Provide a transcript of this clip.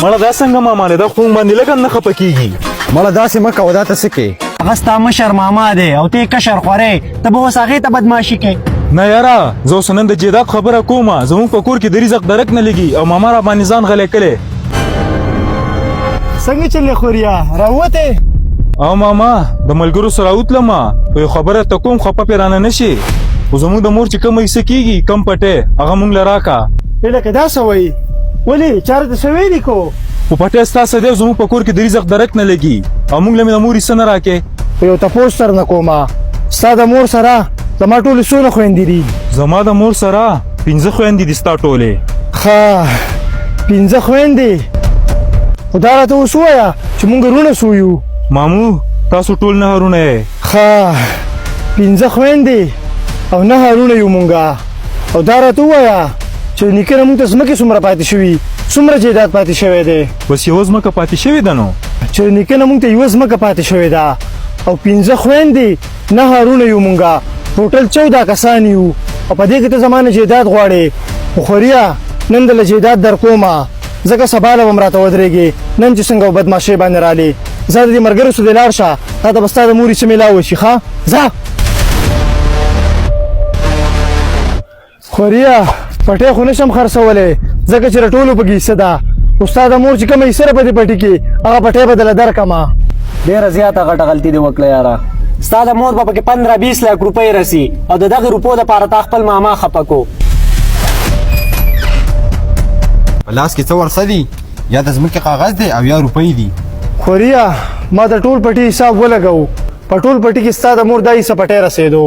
مړه دا څنګه ماما دی دا خو باندې لږ نه خفه کیږي مړه داسې مه کوه دا ته څه کوې هغه ستا مشر ماما دی او ته یې کشر خورې ته به اوس هغې ته بدماشي کوې نه یاره زه اوس نن د جیدات خبره کومه زموږ په کور کې د رزق درک نه لګي او ماما را باندې ځان غلی کړی څنګه چلې خوریا راووتې او ماما د ملګرو سره اوتلمه په یو خبره ته کوم خفه پې رانه نه شي خو زموږ د مور چې کومه حصه کېږي کم پټی هغه مونږ له راکړه لکه دا څه وایي ولې چاره ته څه ویلي کو خو پټی ستا څه دی زموږ په کور کې د رزق درک نه لګي او مونږ له مې د مور حصه نه راکې په یو تپوس سر نه کومه ستا د مور سره زما ټولې څونه خویندې دي زما د مور سره 15 خویندې دي ستا ټولې ښه 15 خویندې خو دا راته اوس ووایه چې مونږ رونه څو یو مامو تاسو ټول نه هرونه یې ښه 15 خویندې او نه هرونه یو مونږه او دا راته ووایه چې نیکه نه مونږ ته ځمکې څومره پاتې شوي څومره جایداد پاتې شوی دی بس یوه ځمکه پاتې شوې ده نو چې نیکه نه مونږ ته یوه ځمکه پاتې شوې ده او 15 خویندې نه هرونه یو مونږه ټوټل 14 کسان یو او په دې کې ته زما نه جایداد غواړې خو خوریا نن دله جایداد در کومه ځکه سبا له به م راته ودرېږې نن چې څنګه بدماشۍ باندې رالې ځه د دې ملګرو سره دې لاړ شه تا ته به ستا د مور حصه میلاو شي ښه ځه خوریا پټی خو نشم خرڅولی ځکه چې د ټولو پکې حصه ده خو ستا د مور چې کومه حصه ده په دې پټي کې هغه پټی به دله درکړمه ډېره زیاته غټه غلطي دې وکړه یاره ستا د مور به پکې 15-20 لاک روپۍ رسي او د دغه روپو دپاره تا خپل ماما خفه کو په لاس کې څه ورڅه دي یا د ځمکې کاغذ دی او یا روپۍ دي خوریا ما د ټول پټي حساب ولګو په ټول پټي کې ستا د مور دا حصه پټی رسېدو